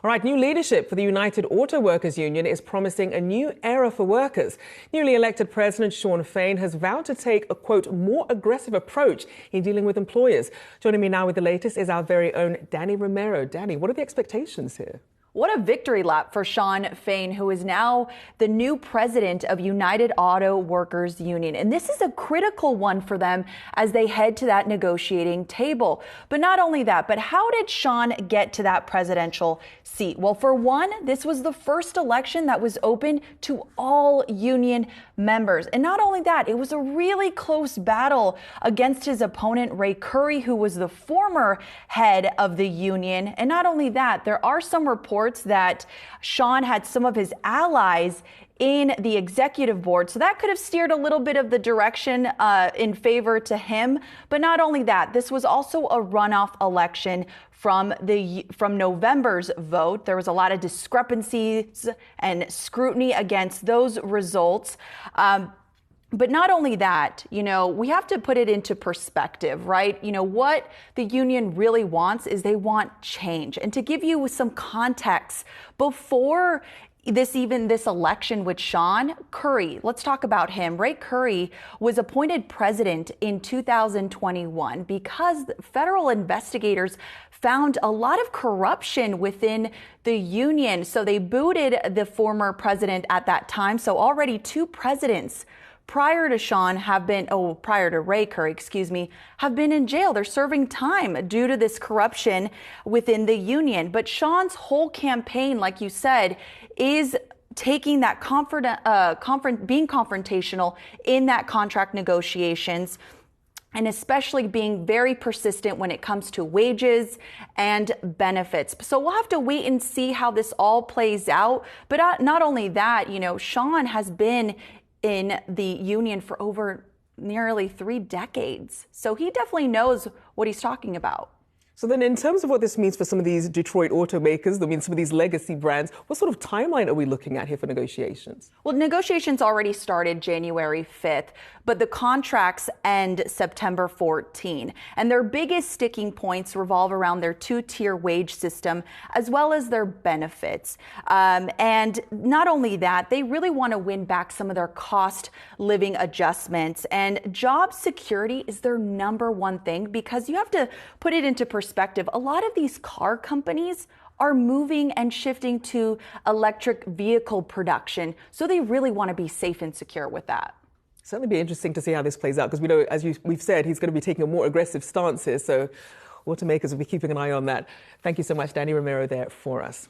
All right, new leadership for the United Auto Workers Union is promising a new era for workers. Newly elected President Shawn Fain has vowed to take a, quote, more aggressive approach in dealing with employers. Joining me now with the latest is our very own Danny Romero. Danny, what are the expectations here? What a victory lap for Shawn Fain, who is now the new president of United Auto Workers Union. And this is a critical one for them as they head to that negotiating table. But not only that, but how did Shawn get to that presidential seat? Well, for one, this was the first election that was open to all union members. And not only that, it was a really close battle against his opponent, Ray Curry, who was the former head of the union. And not only that, there are some reports that Shawn had some of his allies in the executive board. So that could have steered a little bit of the direction in favor to him. But not only that, this was also a runoff election from November's vote. There was a lot of discrepancies and scrutiny against those results. But not only that, we have to put it into perspective, right? What the union really wants is they want change. And to give you some context, before this election with Shawn, Curry, let's talk about him. Ray Curry was appointed president in 2021 because federal investigators found a lot of corruption within the union. So they booted the former president at that time. So already two presidents prior to Ray Curry, have been in jail. They're serving time due to this corruption within the union. But Shawn's whole campaign, like you said, is taking that being confrontational in that contract negotiations, and especially being very persistent when it comes to wages and benefits. So we'll have to wait and see how this all plays out. But not only that, Shawn has been in the union for over nearly 3 decades. So he definitely knows what he's talking about. So then in terms of what this means for some of these Detroit automakers, some of these legacy brands, what sort of timeline are we looking at here for negotiations? Well, negotiations already started January 5th, but the contracts end September 14. And their biggest sticking points revolve around their 2-tier wage system, as well as their benefits. And not only that, they really want to win back some of their cost living adjustments. And job security is their number one thing, because you have to put it into perspective. A lot of these car companies are moving and shifting to electric vehicle production. So they really want to be safe and secure with that. Certainly be interesting to see how this plays out, because we know, as we've said, he's going to be taking a more aggressive stance here. So automakers will be keeping an eye on that. Thank you so much, Danny Romero, there for us.